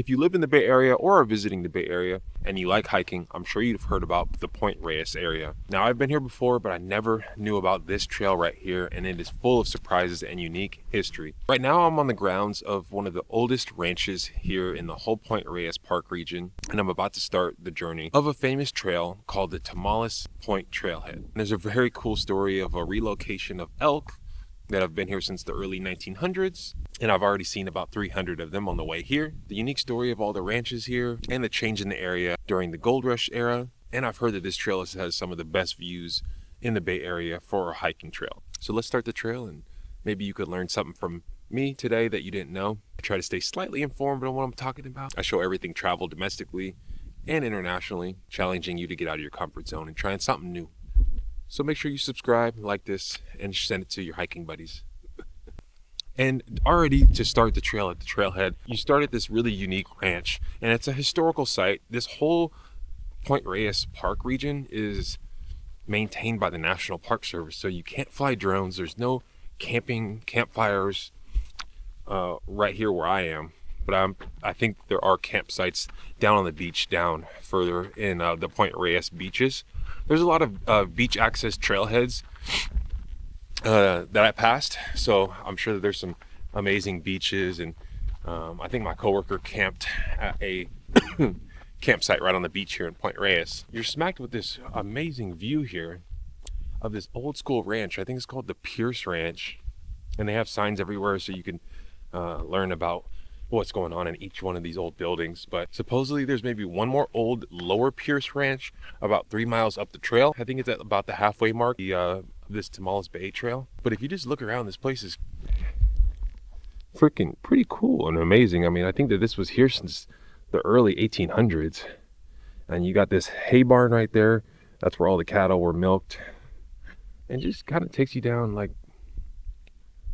If you live in the Bay Area or are visiting the Bay Area and you like hiking, I'm sure you've heard about the Point Reyes area. Now, I've been here before, but I never knew about this trail right here, and it is full of surprises and unique history. Right now, I'm on the grounds of one of the oldest ranches here in the whole Point Reyes Park region, and I'm about to start the journey of a famous trail called the Tomales Point Trailhead. And there's a very cool story of a relocation of elk that have been here since the early 1900s, and I've already seen about 300 of them on the way here. The unique story of all the ranches here and the change in the area during the gold rush era, and I've heard that this trail has some of the best views in the Bay Area for a hiking trail. So let's start the trail, and maybe you could learn something from me today that you didn't know. I try to stay slightly informed on what I'm talking about. I show everything traveled domestically and internationally, challenging you to get out of your comfort zone and trying something new. So make sure you subscribe, like this, and send it to your hiking buddies. And already to start the trail at the trailhead, you start at this really unique ranch, and it's a historical site. This whole Point Reyes Park region is maintained by the National Park Service, so you can't fly drones. There's no campfires right here where I am. But I think there are campsites down on the beach down further in the Point Reyes beaches. There's a lot of beach access trailheads that I passed, so I'm sure that there's some amazing beaches, and I think my coworker camped at a campsite right on the beach here in Point Reyes. You're smacked with this amazing view here of this old school ranch. I think it's called the Pierce Ranch, and they have signs everywhere so you can learn about what's going on in each one of these old buildings. But supposedly there's maybe one more old Lower Pierce Ranch about 3 miles up the trail. I think it's at about the halfway mark of this Tomales Bay Trail. But if you just look around, this place is freaking pretty cool and amazing. I mean, I think that this was here since the early 1800s. And you got this hay barn right there. That's where all the cattle were milked. And just kind of takes you down like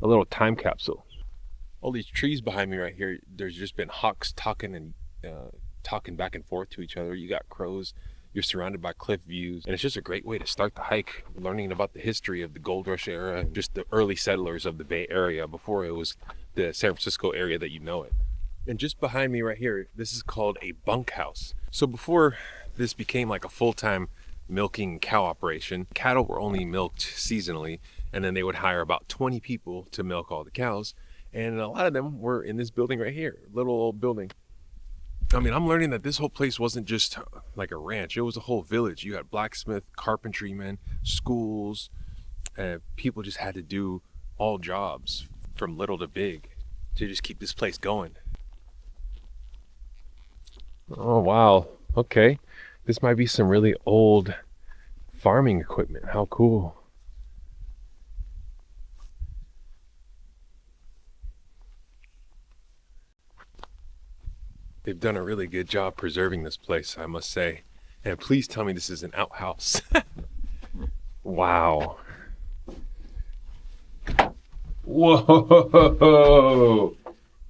a little time capsule. All these trees behind me right here, there's just been hawks talking back and forth to each other. You got crows, you're surrounded by cliff views, and it's just a great way to start the hike, learning about the history of the gold rush era and just the early settlers of the Bay Area before it was the San Francisco area that you know it. And just behind me right here, this is called a bunkhouse. So before this became like a full-time milking cow operation, cattle were only milked seasonally, and then they would hire about 20 people to milk all the cows. And a lot of them were in this building right here, little old building. I mean, I'm learning that this whole place wasn't just like a ranch. It was a whole village. You had blacksmith, carpentrymen, schools, people just had to do all jobs from little to big to just keep this place going. Oh, wow. Okay. This might be some really old farming equipment. How cool. They've done a really good job preserving this place, I must say. And please tell me this is an outhouse. Wow. Whoa.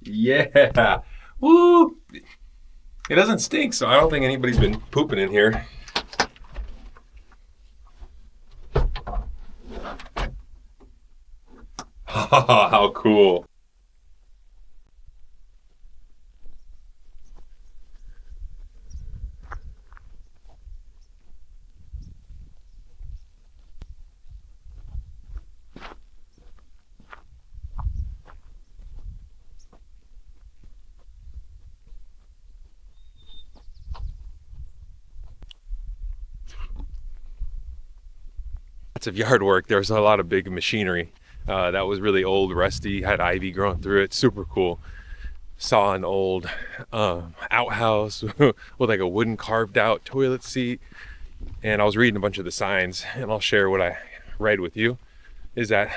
Yeah. Woo. It doesn't stink, so I don't think anybody's been pooping in here. How cool. Lots of yard work. There was a lot of big machinery that was really old, rusty, had ivy growing through it. Super cool. Saw an old outhouse with like a wooden carved out toilet seat. And I was reading a bunch of the signs, and I'll share what I read with you. Is that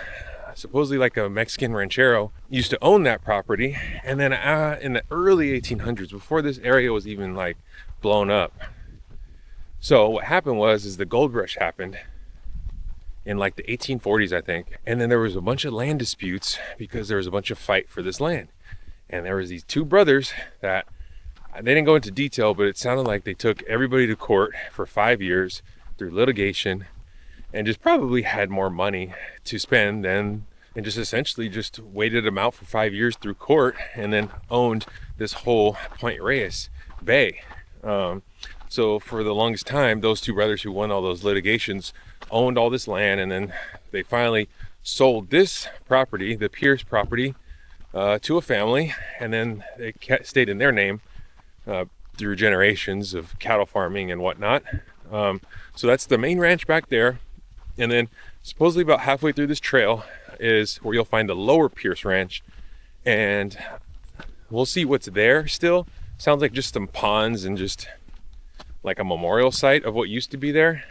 supposedly like a Mexican ranchero used to own that property, and then in the early 1800s, before this area was even like blown up. So what happened was the gold rush happened in like the 1840s, I think. And then there was a bunch of land disputes because there was a bunch of fight for this land. And there was these two brothers that, they didn't go into detail, but it sounded like they took everybody to court for 5 years through litigation and just probably had more money to spend than and just essentially just waited them out for 5 years through court, and then owned this whole Point Reyes Bay. So for the longest time, those two brothers who won all those litigations owned all this land, and then they finally sold this property, the Pierce property, to a family, and then it stayed in their name through generations of cattle farming and whatnot. So that's the main ranch back there, and then supposedly about halfway through this trail is where you'll find the lower Pierce Ranch, and we'll see what's there still. Sounds like just some ponds and just like a memorial site of what used to be there.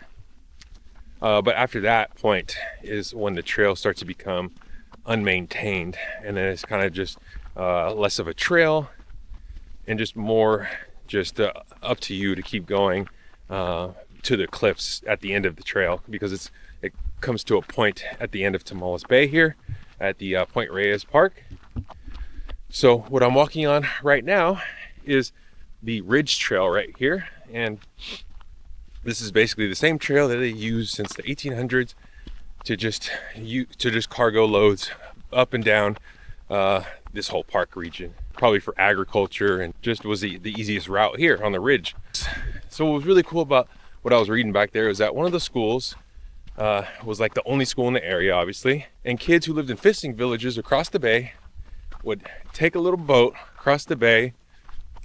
But after that point is when the trail starts to become unmaintained, and then it's kind of just less of a trail and just more just up to you to keep going to the cliffs at the end of the trail, because it comes to a point at the end of Tomales Bay here at the Point Reyes Park. So what I'm walking on right now is the Ridge Trail right here, and this is basically the same trail that they used since the 1800s to just cargo loads up and down this whole park region, probably for agriculture, and just was the easiest route here on the ridge. So what was really cool about what I was reading back there is that one of the schools was like the only school in the area, obviously, and kids who lived in fishing villages across the bay would take a little boat across the bay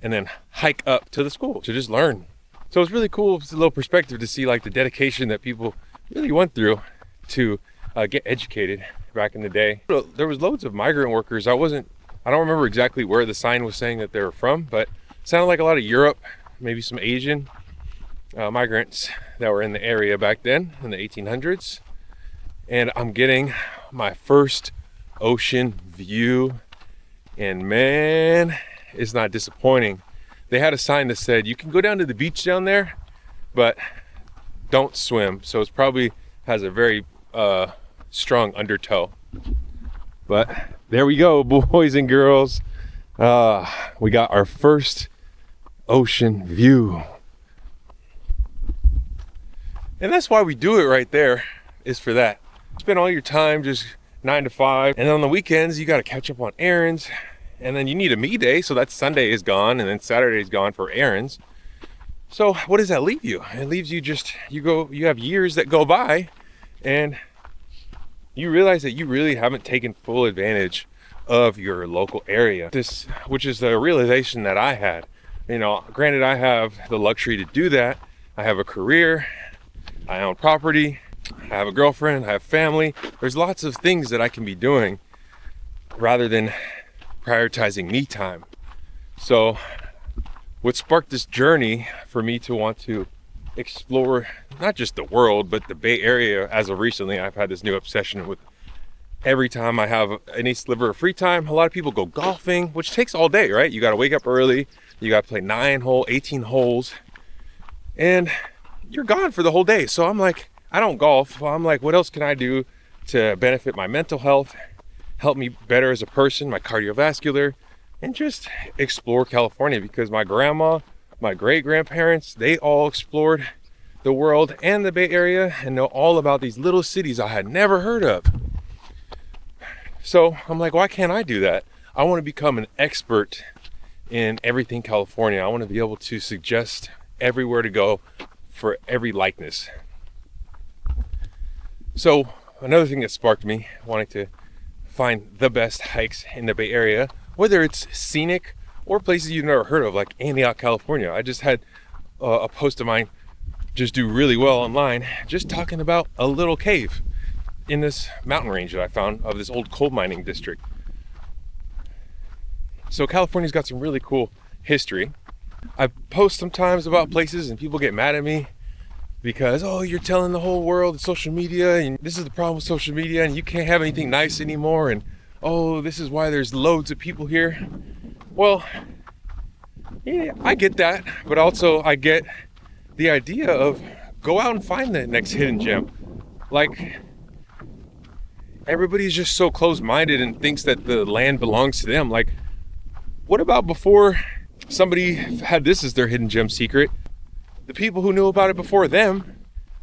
and then hike up to the school to just learn. So it's really cool. It's a little perspective to see like the dedication that people really went through to get educated back in the day. There was loads of migrant workers. I don't remember exactly where the sign was saying that they were from, but it sounded like a lot of Europe, maybe some Asian migrants that were in the area back then in the 1800s. And I'm getting my first ocean view, and man, it's not disappointing. They had a sign that said you can go down to the beach down there, but don't swim. So it probably has a very strong undertow. But there we go, boys and girls. We got our first ocean view. And that's why we do it right there, is for that. Spend all your time just 9 to 5, and on the weekends you got to catch up on errands, and then you need a me day, so that Sunday is gone, and then Saturday is gone for errands. So what does that leave you? It leaves you just, you have years that go by, and you realize that you really haven't taken full advantage of your local area. This, which is the realization that I had. You know, granted, I have the luxury to do that. I have a career, I own property, I have a girlfriend, I have family. There's lots of things that I can be doing rather than prioritizing me time. So what sparked this journey for me to want to explore not just the world, but the Bay Area, as of recently, I've had this new obsession with every time I have any sliver of free time. A lot of people go golfing, which takes all day, right? You got to wake up early, you got to play 18 holes, and you're gone for the whole day. So I'm like, I don't golf. Well, I'm like, what else can I do to benefit my mental health, help me better as a person, my cardiovascular, and just explore California? Because my grandma, my great-grandparents, they all explored the world and the Bay Area and know all about these little cities I had never heard of. So I'm like, why can't I do that? I want to become an expert in everything California. I want to be able to suggest everywhere to go for every likeness. So another thing that sparked me wanting to find the best hikes in the Bay Area, whether it's scenic or places you've never heard of, like Antioch, California. I just had a post of mine just do really well online, just talking about a little cave in this mountain range that I found of this old coal mining district. So California's got some really cool history. I post sometimes about places and people get mad at me because, oh, you're telling the whole world it's social media, and this is the problem with social media, and you can't have anything nice anymore, and oh, this is why there's loads of people here. Well, yeah, I get that, but also I get the idea of go out and find the next hidden gem. Like, everybody's just so close-minded and thinks that the land belongs to them. Like, what about before somebody had this as their hidden gem secret? The people who knew about it before them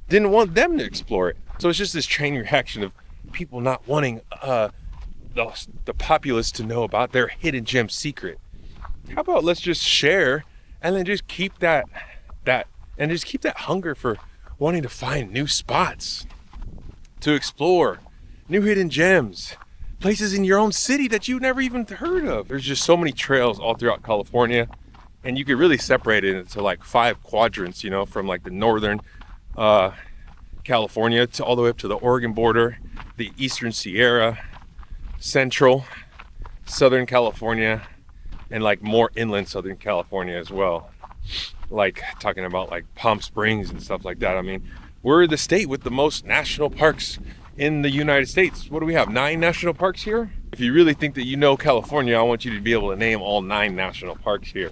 didn't want them to explore it. So it's just this chain reaction of people not wanting the populace to know about their hidden gem secret. How about let's just share and then just keep that hunger for wanting to find new spots to explore, new hidden gems, places in your own city that you've never even heard of. There's just so many trails all throughout California, and you could really separate it into like 5 quadrants, you know, from like the northern California to all the way up to the Oregon border, the Eastern Sierra, central, Southern California, and like more inland Southern California as well. Like talking about like Palm Springs and stuff like that. I mean, we're the state with the most national parks in the United States. What do we have? 9 national parks here? If you really think that you know California, I want you to be able to name all 9 national parks here.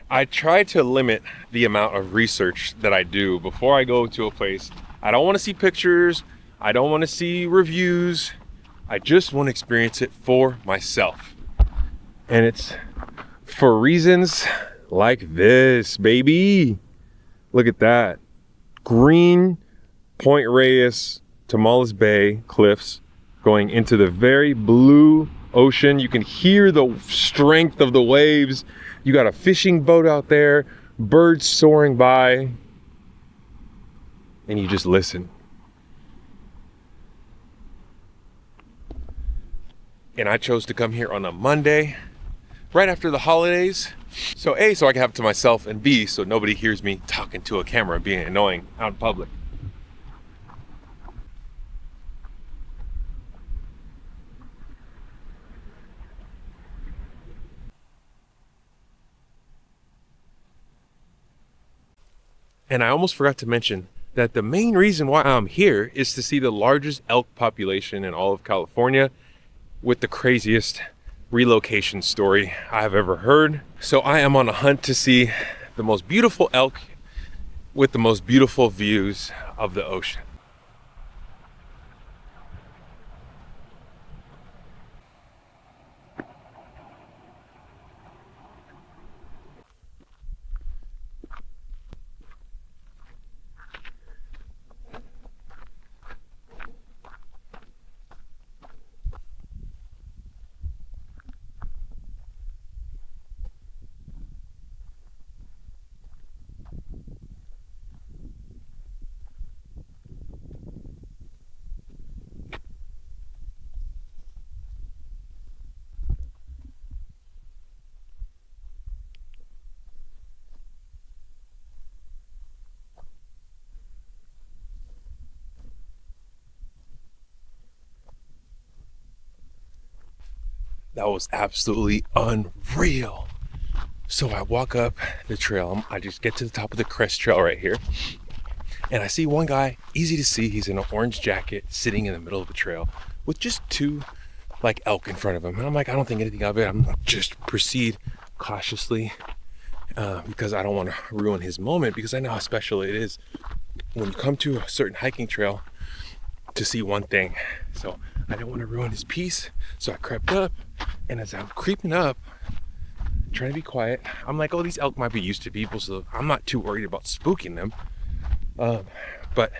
I try to limit the amount of research that I do before I go to a place. I don't want to see pictures. I don't want to see reviews. I just want to experience it for myself. And it's for reasons like this, baby. Look at that. Green Point Reyes, Tomales Bay cliffs going into the very blue ocean. You can hear the strength of the waves. You got a fishing boat out there, birds soaring by, and you just listen. And I chose to come here on a Monday, right after the holidays. So A, so I can have it to myself, and B, so nobody hears me talking to a camera being annoying out in public. And I almost forgot to mention that the main reason why I'm here is to see the largest elk population in all of California with the craziest relocation story I have ever heard. So I am on a hunt to see the most beautiful elk with the most beautiful views of the ocean. That was absolutely unreal. So I walk up the trail. I just get to the top of the crest trail right here. And I see one guy, easy to see. He's in an orange jacket sitting in the middle of the trail with just 2 like elk in front of him. And I'm like, I don't think anything of it. I'm just proceed cautiously because I don't want to ruin his moment, because I know how special it is when you come to a certain hiking trail to see one thing. So I didn't want to ruin his peace. So I crept up, and as I'm creeping up, trying to be quiet, I'm like, oh, these elk might be used to people, so I'm not too worried about spooking them. But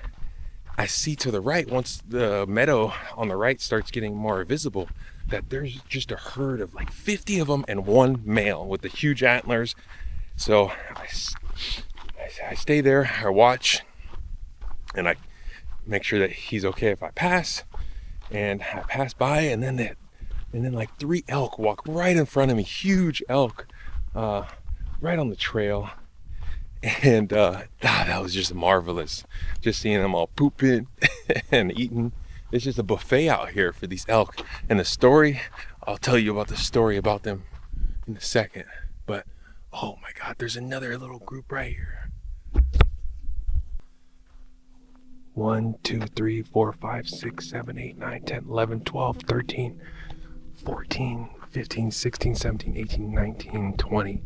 I see to the right, once the meadow on the right starts getting more visible, that there's just a herd of like 50 of them and 1 male with the huge antlers. So I stay there, I watch, and I make sure that he's okay if I pass. And I pass by, and then like 3 elk walk right in front of me, huge elk, right on the trail. And that was just marvelous, just seeing them all pooping and eating. It's just a buffet out here for these elk. And the story, I'll tell you about the story about them in a second. But oh my God, there's another little group right here. 1, 2, 3, 4, 5, 6, 7, 8, 9, 10, 11, 12, 13, 14, 15, 16, 17, 18, 19, 20.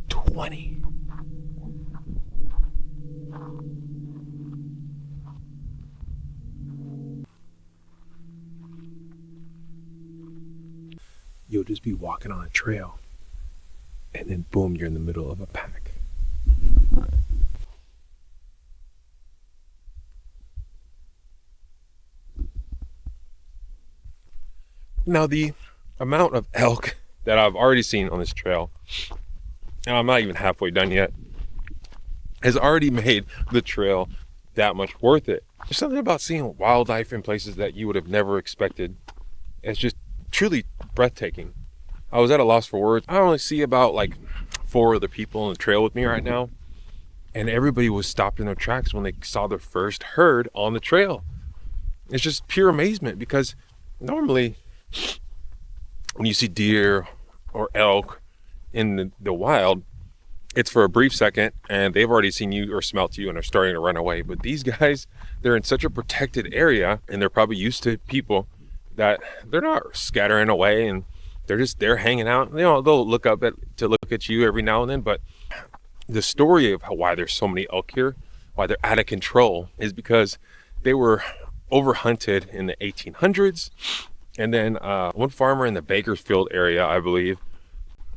20. You'll just be walking on a trail, and then boom, you're in the middle of a pack. Now, the amount of elk that I've already seen on this trail, and I'm not even halfway done yet, has already made the trail that much worth it. There's something about seeing wildlife in places that you would have never expected. It's just truly breathtaking. I was at a loss for words. I only see about like 4 other people on the trail with me right now, and everybody was stopped in their tracks when they saw their first herd on the trail. It's just pure amazement, because normally when you see deer or elk in the wild, it's for a brief second and they've already seen you or smelt you and are starting to run away. But these guys, they're in such a protected area, and they're probably used to people, that they're not scattering away, and they're just there hanging out. You know, they'll look up to look at you every now and then. But the story of why there's so many elk here, why they're out of control, is because they were overhunted in the 1800s. And then one farmer in the Bakersfield area, I believe,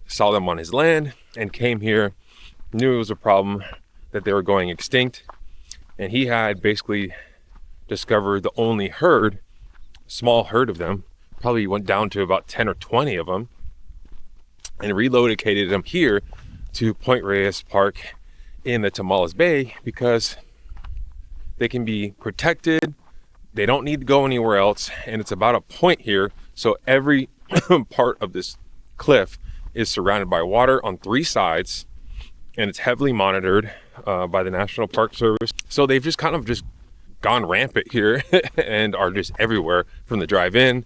saw them on his land and came here, knew it was a problem, that they were going extinct, and he had basically discovered the only herd, small herd of them, probably went down to about 10 or 20 of them, and relocated them here to Point Reyes Park in the Tomales Bay, because they can be protected, they don't need to go anywhere else, and it's about a point here, so every part of this cliff is surrounded by water on 3 sides, and it's heavily monitored by the National Park Service. So they've just kind of just gone rampant here and are just everywhere, from the drive-in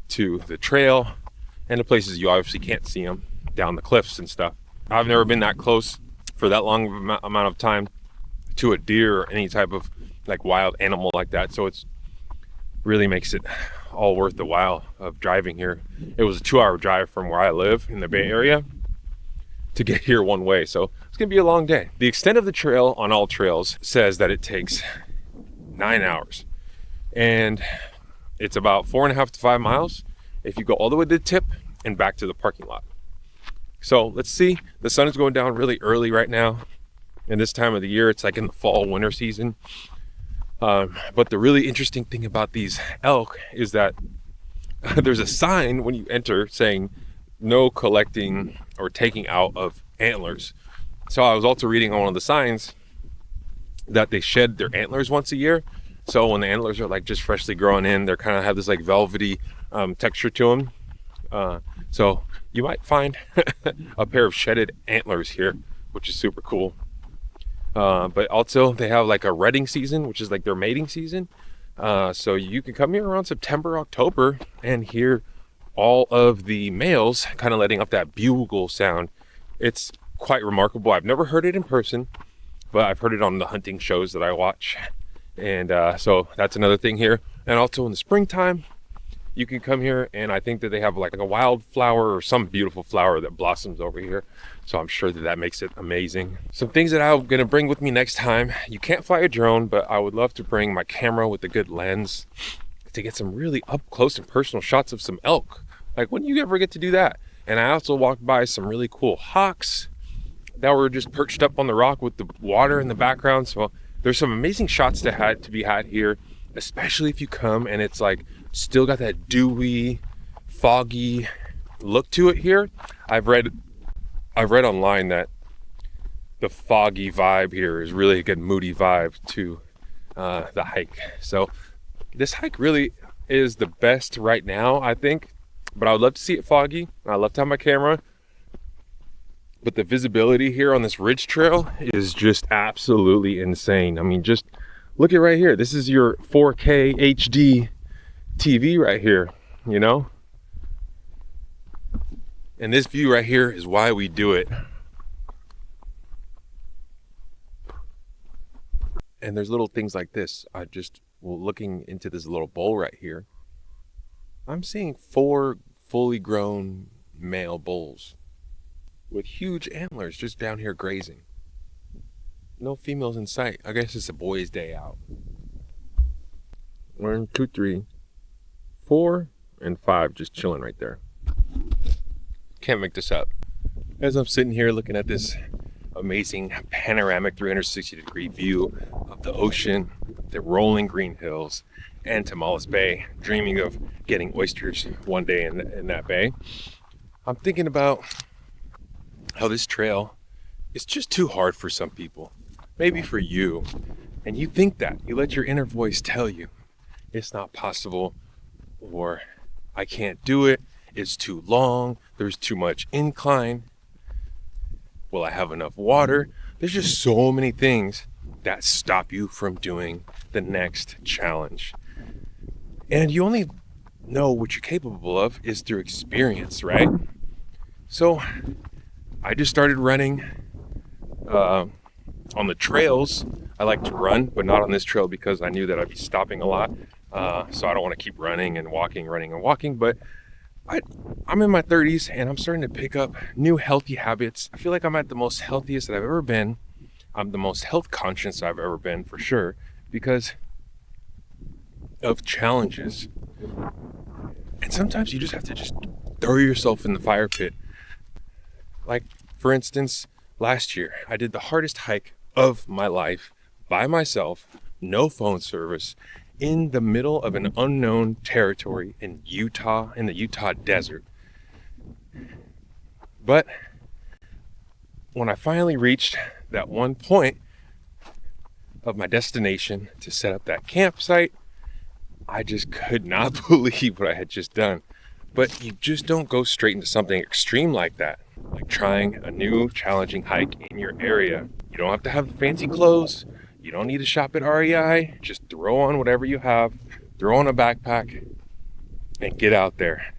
to the trail and the places you obviously can't see them, down the cliffs and stuff. I've never been that close for that long of amount of time to a deer or any type of like wild animal like that, so it's really makes it all worth the while of driving here. It was a 2-hour drive from where I live in the Bay Area to get here one way, so it's gonna be a long day. The extent of the trail on all trails says that it takes 9 hours, and it's about 4.5 to 5 miles if you go all the way to the tip and back to the parking lot. So let's see. The sun is going down really early right now, and this time of the year it's like in the fall winter season. But the really interesting thing about these elk is that there's a sign when you enter saying no collecting or taking out of antlers. So I was also reading on one of the signs that they shed their antlers once a year. So when the antlers are like just freshly growing in, they're kind of have this like velvety texture to them. So you might find a pair of shedded antlers here, which is super cool. But also they have like a rutting season, which is like their mating season. So you can come here around September, October, and hear all of the males kind of letting off that bugle sound. It's quite remarkable. I've never heard it in person, but I've heard it on the hunting shows that I watch. And so that's another thing here. And also in the springtime, you can come here, and I think that they have like a wildflower or some beautiful flower that blossoms over here. So I'm sure that that makes it amazing. Some things that I'm gonna bring with me next time. You can't fly a drone, but I would love to bring my camera with a good lens to get some really up close and personal shots of some elk. Like, when do you ever get to do that? And I also walked by some really cool hawks that were just perched up on the rock with the water in the background. So there's some amazing shots to be had here, especially if you come and it's like still got that dewy, foggy look to it here. I've read online that the foggy vibe here is really a good moody vibe to the hike. So this hike really is the best right now, I think, but I would love to see it foggy. I love to have my camera, but the visibility here on this ridge trail is just absolutely insane. I mean, just look at right here. This is your 4K HD TV right here, you know? And this view right here is why we do it. And there's little things like this. Looking into this little bowl right here, I'm seeing 4 fully grown male bulls with huge antlers just down here grazing. No females in sight. I guess it's a boys' day out. 1, 2, 3, 4, and 5 just chilling right there. Can't make this up. As I'm sitting here looking at this amazing panoramic 360-degree view of the ocean, the rolling green hills, and Tomales Bay, dreaming of getting oysters one day in that bay. I'm thinking about how this trail is just too hard for some people, maybe for you, and you think that. You let your inner voice tell you it's not possible, or I can't do it, it's too long, there's too much incline, will I have enough water? There's just so many things that stop you from doing the next challenge. And you only know what you're capable of is through experience, right? So I just started running on the trails. I like to run, but not on this trail because I knew that I'd be stopping a lot. So I don't want to keep running and walking, but I'm in my 30s and I'm starting to pick up new healthy habits. I feel like I'm at the most healthiest that I've ever been. I'm the most health conscious I've ever been, for sure, because of challenges. And sometimes you just have to just throw yourself in the fire pit. Like, for instance, last year, I did the hardest hike of my life by myself, no phone service, in the middle of an unknown territory in Utah, in the Utah desert. But when I finally reached that one point of my destination to set up that campsite, I just could not believe what I had just done. But you just don't go straight into something extreme like that, like trying a new challenging hike in your area. You don't have to have fancy clothes. You don't need to shop at REI. Just throw on whatever you have, throw on a backpack, and get out there.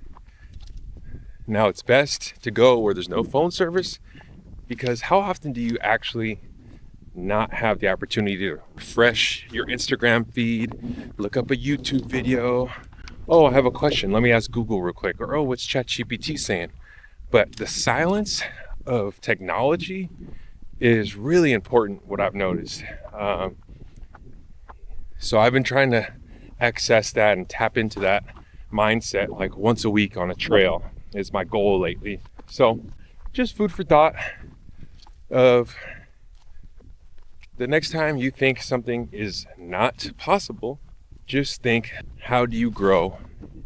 Now, it's best to go where there's no phone service, because how often do you actually not have the opportunity to refresh your Instagram feed, look up a YouTube video? Oh, I have a question. Let me ask Google real quick. Or, oh, what's ChatGPT saying? But the silence of technology is really important, what I've noticed. So I've been trying to access that and tap into that mindset like once a week on a trail is my goal lately. So just food for thought of the next time you think something is not possible, just think, how do you grow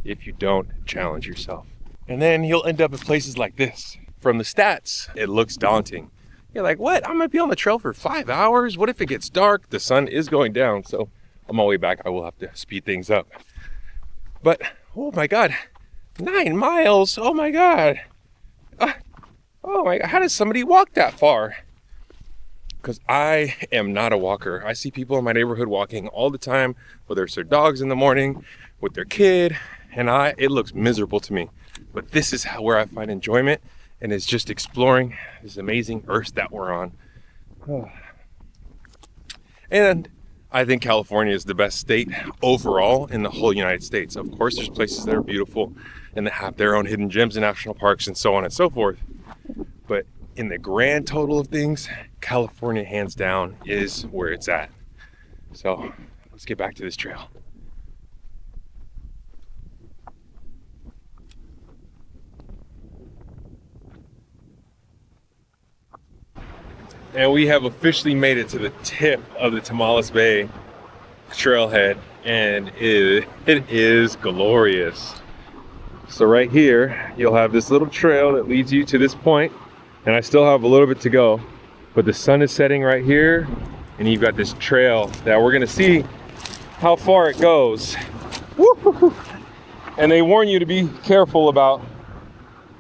if you don't challenge yourself? And then you'll end up at places like this. From the stats, it looks daunting. You're like, what? I'm gonna be on the trail for 5 hours? What if it gets dark? The sun is going down, so on my way back, I will have to speed things up. But, oh my God, 9 miles, oh my God. Oh my God, how does somebody walk that far? Because I am not a walker. I see people in my neighborhood walking all the time, whether it's their dogs in the morning, with their kid, and it looks miserable to me. But this is where I find enjoyment, and it's just exploring this amazing earth that we're on. And I think California is the best state overall in the whole United States. Of course, there's places that are beautiful and that have their own hidden gems and national parks and so on and so forth. But in the grand total of things, California, hands down, is where it's at. So let's get back to this trail. And we have officially made it to the tip of the Tomales Bay trailhead, and it is glorious. So right here, you'll have this little trail that leads you to this point, and I still have a little bit to go, but the sun is setting right here, and you've got this trail that we're gonna see how far it goes. Woo-hoo-hoo. And they warn you to be careful about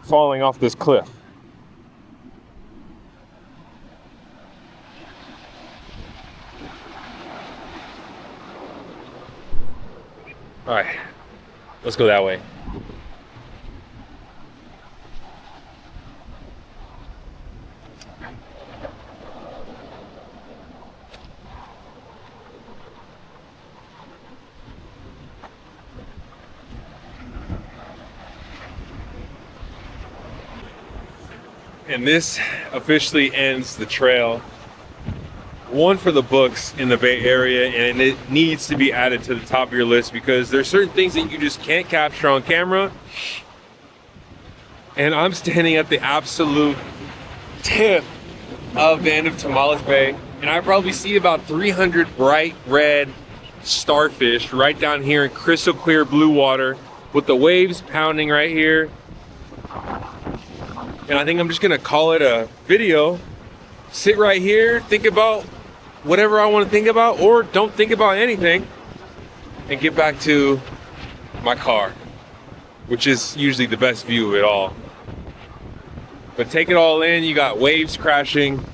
falling off this cliff. All right, let's go that way. And this officially ends the trail. One for the books in the Bay Area, and it needs to be added to the top of your list because there's certain things that you just can't capture on camera. And I'm standing at the absolute tip of the end of Tomales Bay, and I probably see about 300 bright red starfish right down here in crystal clear blue water with the waves pounding right here. And I think I'm just gonna call it a video. Sit right here, think about whatever I want to think about, or don't think about anything, and get back to my car, which is usually the best view of it all. But take it all in. You got waves crashing,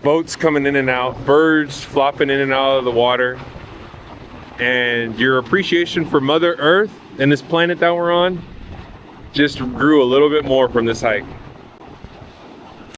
boats coming in and out, birds flopping in and out of the water, and your appreciation for Mother Earth and this planet that we're on just grew a little bit more from this hike.